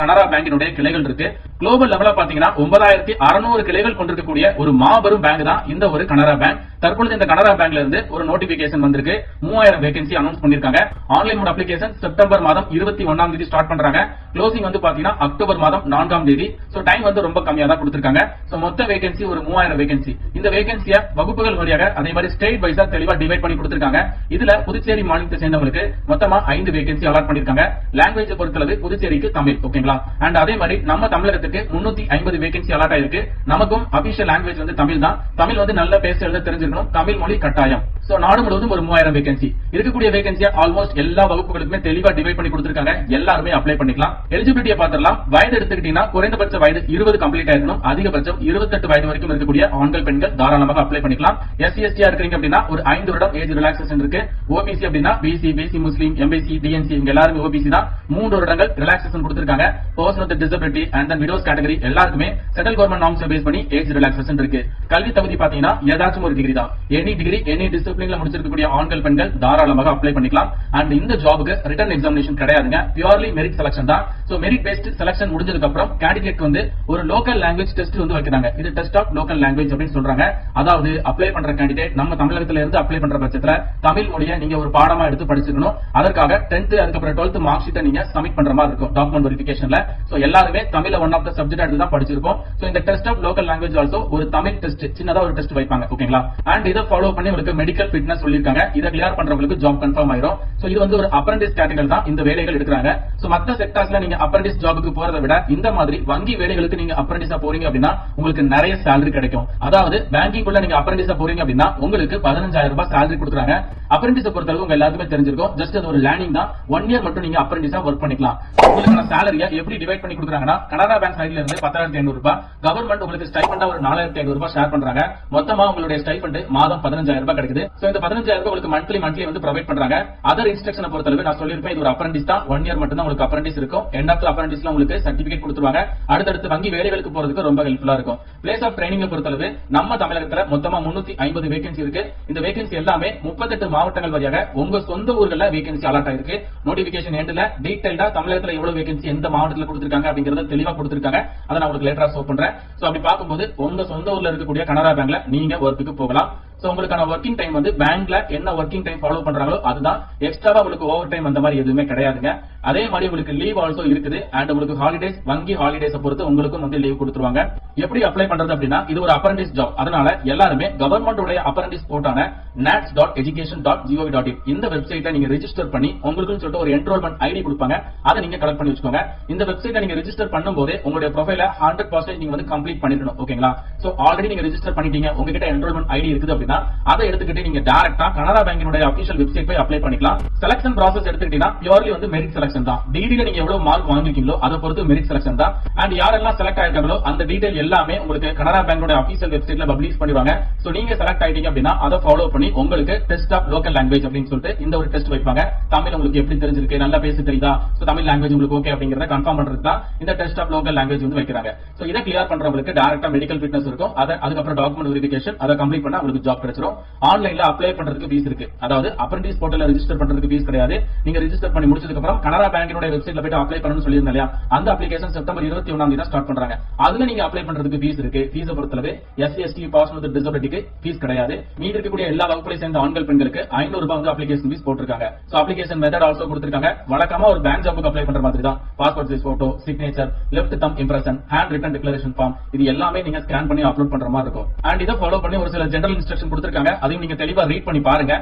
கனரா பேங்கினுடைய கிளைகள் இருக்கு. குளோபல் லெவலா பாத்தீங்கன்னா 9600 கிளைகள் கொண்டிருக்கக்கூடிய ஒரு மாபெரும் பேங்க் தான் இந்த ஒரு கனரா பேங்க். தற்பொழுது இந்த கனரா பேங்க்ல இருந்து ஒரு நோட்டிபிகேஷன் வந்திருக்கு. 3000 வேகன்சி அனௌன்ஸ் பண்ணிருக்காங்க. ஆன்லைன் மோட் அப்ளிகேஷன் செப்டம்பர் மாதம் 21ஆம் தேதி ஸ்டார்ட் பண்றாங்க. க்ளோசிங் வந்து பாத்தீங்கன்னா அக்டோபர் மாதம் 4ஆம் தேதி. சோ டைம் வந்து ரொம்ப கம்மியா தான் கொடுத்திருக்காங்க. சோ மொத்த வேகன்சி ஒரு 3000 வேகன்சி. இந்த வேகன்சியை வகுப்புகள் வழியாக அதே மாதிரி ஸ்டேட் வைஸா தெளிவா டிவைட் பண்ணி கொடுத்திருக்காங்க. இதுல புதுச்சேரி மாநிலத்தை சேர்ந்தவங்களுக்கு மொத்தமா 5 வேகன்சி அலாட் பண்ணிருக்காங்க. லாங்குவேஜ் பொறுத்தளவு புதுச்சேரிக்கு தமிழ், ஓகேங்களா. அண்ட் அதே மாதிரி நம்ம தமிழகத்துக்கு 350 வேகன்சி அலாட் ஆயிருக்கு. நமக்கும் அபிஷியல் லாங்குவேஜ் வந்து தமிழ் தான். தமிழ் வந்து நல்ல பேச எழுத தெரிஞ்சிருக்கணும். தமிழ் மொழி கட்டாயம். சோ நாடு முழுவதும் ஒரு 3000 வேகன்சி இருக்கக்கூடிய வேகன்சியா ஆல்மோஸ்ட் எல்லா வகுப்புகளுக்குமே தெளிவா டிவைட் பண்ணி கொடுத்திருக்காங்க. எல்லாருமே அப்ளை பண்ணிக்கலாம். எலிஜிபிலிட்டியை பார்த்துடலாம். வயது எடுத்துக்கிட்டீங்கன்னா குறைந்தபட்ச வயது 20 கம்ப்ளீட் ஆயிருக்கணும். அதிகபட்சம் 28 வயது வரைக்கும் இருக்கக்கூடிய ஆண்கள் பெண்கள் தாராளமாக அப்ளை பண்ணிக்கலாம். எஸ்சி எஸ்டியா இருக்கீங்க அப்படின்னா ஒரு 5 வருடம் ஏஜ் ரிலாக்சேஷன் இருக்கு. ஓபிசி அப்படின்னா பிசி, பிசி முஸ்லீம், எம்பிசி, டிஎன்சி இவங்க எல்லாருமே ஓபிசி தான். 3 வருடங்கள் ரிலாக்சேஷன் கொடுத்திருக்காங்க. Person with disability and then widows category எல்லாருக்குமே சென்ட்ரல் கவர்மெண்ட் நார்ம்ஸ் பேஸ் பண்ணி ஏஜ் ரிலாக்சேஷன் இருக்கு. கல்வி தகுதி பாத்தீங்கன்னா ஏதாச்சும் ஒரு டிகிரி தான். எனி டிகிரி எனி டிசிப்ளின்ல முடிச்சிருக்கக்கூடிய ஆண்கள் பெண்கள் தாராளமாக அப்ளை பண்ணிக்கலாம். அண்ட் இந்த ஜாபுக்கு ரிட்டன் எக்ஸாமினேஷன் கிடையாதுங்க. பியூர்லி மெரிட் செலக்ஷன் தான். சோ மெரிட் பேஸ்ட் செலக்ஷன் முடிஞ்சதுக்கு அப்புறம் கேண்டிடேட் வந்து ஒரு லோக்கல் லாங்குவேஜ் டெஸ்ட் வந்து வைக்கிறாங்க. இது டெஸ்ட் ஆஃப் லோக்கல் லாங்குவேஜ் அப்படின்னு சொல்றாங்க. அதாவது அப்ளை பண்ற கேண்டிடேட் நம்ம தமிழகத்துல இருந்து அப்ளை பண்ற பட்சத்துல தமிழ் மொழியை நீங்க ஒரு பாடமா எடுத்து படிச்சிருக்கணும். அதற்காக 10th அதுக்கப்புறம் 12th மார்க் ஷீட்டை நீங்க சப்மிட் பண்ற மாதிரி இருக்கும் டாக்குமெண்ட் வெரிஃபிகேஷன்ல. சோ எல்லாருமே தமிழ்ல ஒன் ஆஃப் த சப்ஜெக்ட் எடுத்து தான் படிச்சிருப்போம். சோ இந்த test of local language also ஒரு தமிழ் டெஸ்ட், சின்னதா ஒரு டெஸ்ட் வைப்பாங்க, ஓகேங்களா. அண்ட் இதை ஃபாலோ பண்ணி உங்களுக்கு மெடிக்கல் ஃபிட்னஸ் சொல்லிருக்காங்க. இதை கிளியர் பண்றவங்களுக்கு ஜாப் கன்ஃபார்ம் ஆயிரும். சோ இது வந்து ஒரு அப்ரண்டிஸ் கேட்டகரி தான் இந்த வேலைகள் எடுக்கிறாங்க. சோ மத்த செக்டார்ஸ்ல நீங்க அப்ரண்டிஸ் ஜாபுக்கு போறதை விட இந்த மாதிரி வங்கி வேலைகளுக்கு நீங்க அப்ரண்டிஸா போறீங்க அப்படின்னா உங்களுக்கு நிறைய சேலரி கிடைக்கும். அதாவது பேங்கிங் குள்ள நீங்க அப்ரண்டிஸா போறீங்க அப்படின்னா உங்களுக்கு 15000 ரூபாய் சேலரி கொடுக்குறாங்க. அப்ரண்டிஸ் பொறுத்தளவு உங்க எல்லாருக்குமே தெரிஞ்சிருக்கும். ஜஸ்ட் அது ஒரு லேர்னிங் தான். 1 இயர் மட்டும் நீங்க அப்ரண்டிஸா ஒர்க் பண்ணிக்கலாம். உங்களுக்கான சேலரியை எப்படி டிவைட் பண்ணி கொடுக்குறாங்கன்னா கனரா பேங்க் சைடுல இருந்து 10500 ரூபாய், கவர்மெண்ட் உங்களுக்கு ஸ்டைபண்டா ஒரு 4500 ரூபாய் ஷேர் பண்றாங்க. மொத்தமா உங்களுடைய ஸ்டைபண்ட் மாதம் 15000 ரூபாய் கிடைக்குது. சோ இந்த 15000 ரூபாய் உங்களுக்கு மந்த்லி வந்து ப்ரொவைட் பண்றாங்க. அதர் இன்ஸ்ட்ரக்ஷன் பொறுத்தளவு நான் சொல்லிருப்பேன், இது ஒரு அப்ரண்டிஸ் தான். 1 இயர் மட்டும் தான் உங்களுக்கு அப்ரண்டிஸ் இருக்கும். எண்ட் ஆஃப் அப்ரண்டிஸ்ல உங்களுக்கு சர்டிபிகேட் கொடுத்துருவாங்க. அடுத்தடுத்து வங்கி வேலைகளுக்கு போறதுக்கு ரொம்ப ஹெல்ப்ஃபுல்லா இருக்கும். பிளேஸ் ஆஃப் ட்ரைனிங் பொறுத்தளவு நம்ம தமிழகத்துல மொத்தமா 350 வேகன்சி இருக்கு. இந்த வேகன்சி எல்லாமே 38 மாவட்டங்கள் வழியாக உங்க சொந்த ஊர்கள்ல வேகன்சி அலாட் ஆயிருக்கு. நோட்டிபிகேஷன் எண்ட்ல டீடைல்டா தமிழகத்துல எவ்வளவு வேகன்சி எந்த மாவட்டத்துல கொடுத்திருக்காங்க அப்படிங்கறத தெளிவா கொடுத்திருக்காங்க. அதை நான் உங்களுக்கு லேட்டரா ஷோ பண்றேன். சோ அப்படி பார்க்கும்போது உங்க சொந்த ஊர்ல இருக்கக்கூடிய கனரா பேங்க்ல நீங்க ஒர்க்குக்கு போகலாம். சோ உங்களுக்கான ஒர்க்கிங் டைம் வந்து பேங்க்ல என்ன ஒர்க்கிங் டைம் ஃபாலோ பண்றாங்களோ அதுதான். எக்ஸ்ட்ராவா உங்களுக்கு ஓவர் டைம் அந்த மாதிரி எதுவுமே கிடையாதுங்க. அதே மாதிரி உங்களுக்கு லீவ் ஆல்சோ இருக்குது. அண்ட் உங்களுக்கு ஹாலிடேஸ், வங்கி ஹாலிடேஸ் பொறுத்து உங்களுக்கும் வந்து லீவ் கொடுத்துருவாங்க. எப்படி அப்ளை பண்றது அப்படின்னா இது ஒரு அப்ரண்டிஸ் ஜாப். அதனால எல்லாருமே கவர்மெண்ட் உடைய அப்ரண்டிஸ் போர்ட்டான nats.education.gov.in இந்த வெப்சைட்டை நீங்க ரெஜிஸ்டர் பண்ணி உங்களுக்கு சொல்லிட்டு ஒரு என்ரோல்மெண்ட் ஐடி கொடுப்பாங்க. அதை நீங்க கலெக்ட் பண்ணி வச்சுக்கோங்க. இந்த வெப்சைட்டை நீங்க ரெஜிஸ்டர் பண்ணும்போது உங்களுடைய ப்ரொஃபைல 100% நீங்க வந்து கம்ப்ளீட் பண்ணிடணும், ஓகேங்களா. சோ ஆல்ரெடி நீங்க ரெஜிஸ்டர் பண்ணிட்டீங்க, உங்ககிட்ட என்ரோல்மெண்ட் ஐடி இருக்குது அப்படின்னா அதை எடுத்துக்கிட்டு நீங்க டைரக்டா கனரா பேங்கினுடைய அபிஷியல் வெப்சைட் போய் அப்ளை பண்ணிக்கலாம். செலக்ஷன் ப்ராசஸ் எடுத்துக்கிட்டீங்கன்னா பியூர்லி வந்து மெரிட் செலக்ஷன் தான். டிகிரில நீங்க எவ்வளவு மார்க் வாங்கிருக்கீங்களோ அதை பொறுத்து மெரிட் செலக்ஷன் தான். அண்ட் யாரெல்லாம் செலக்ட் ஆயிருக்காங்களோ அந்த டீடைல் எல்லாமே உங்களுக்கு கனரா பேங்கோட அபிஷியல் வெப்சைட்ல பப்ளிஷ் பண்ணிடுவாங்க. சோ நீங்க செலக்ட் ஆயிட்டீங்க அப்படின்னா அதை ஃபாலோ பண்ணி உங்களுக்கு டெஸ்ட் ஆஃப் லோக்கல் லாங்குவேஜ் அப்படின்னு சொல்லிட்டு இந்த ஒரு டெஸ்ட் வைப்பாங்க. தமிழ் உங்களுக்கு எப்படி தெரிஞ்சிருக்கு, நல்லா பேச தெரியுதா, சோ தமிழ் லாங்குவேஜ் உங்களுக்கு ஓகே அப்படிங்கறத கன்ஃபார்ம் பண்றதுக்கு தான் இந்த டெஸ்ட் ஆஃப் லோக்கல் லாங்குவேஜ் வந்து வைக்கிறாங்க. சோ இதை கிளியர் பண்றவங்களுக்கு டைரக்டா மெடிக்கல் ஃபிட்னஸ் இருக்கும். அதுக்கப்புறம் டாக்குமெண்ட் வெரிஃபிகேஷன், அதை கம்ப்ளீட் பண்ணா உங்களுக்கு ஜாப் கிடைச்சிரும். ஆன்லைன்ல அப்ளை பண்றதுக்கு ஃபீஸ் இருக்கு. அதாவது அப்ரண்டிஸ் போர்ட்டல்ல ரெஜிஸ்டர் பண்றதுக்கு ஃபீஸ் கிடையாது. நீங்க ரெஜிஸ்டர் பண்ணி முடிச்சதுக்கு அப்புறம் கனரா பேங்கினுடைய வெப்சைட்ல போய் அப்ளை பண்ணனும்னு சொல்லியிருந்தேன் இல்லையா, அந்த அப்ளிகேஷன் செப்டம்பர் 21ஆம் தேதி ஸ்டார்ட் பண்றாங்க. அதுல நீங்க அப்ளை பண்றதுக்கு ஃபீஸ் இருக்கு. ஃபீஸ் பொறுத்தளவு எஸ்சி எஸ்டி பர்சன் வித் டிசபிலிட்டிக்கு ஃபீஸ் கிடையாது. மீதி இருக்கக்கூடிய எல்லா வகுப்புகளை சேர்ந்த ஆண்கள் பெண்களுக்கு 500 ரூபாய் வந்து அப்ளிகேஷன் ஃபீஸ் போட்டுருக்காங்க. சோ அப்ளிகேஷன் மெத்தட் ஆல்சோ கொடுத்திருக்காங்க. வழக்கமா ஒரு பேங்க் ஜாபுக்கு அப்ளை பண்ற மாதிரி தான். Passport size photo, signature, left thumb impression, hand written declaration form, இது எல்லாமே நீங்க ஸ்கேன் பண்ணி அப்லோட் பண்ற மாதிரி இருக்கும். அண்ட் இதை ஃபாலோ பண்ணி ஒரு சில ஜெனரல் இன்ஸ்ட்ரக்ஷன் கொடுத்திருக்காங்க. அதையும் நீங்க தெளிவா ரீட் பண்ணி பாருங்க.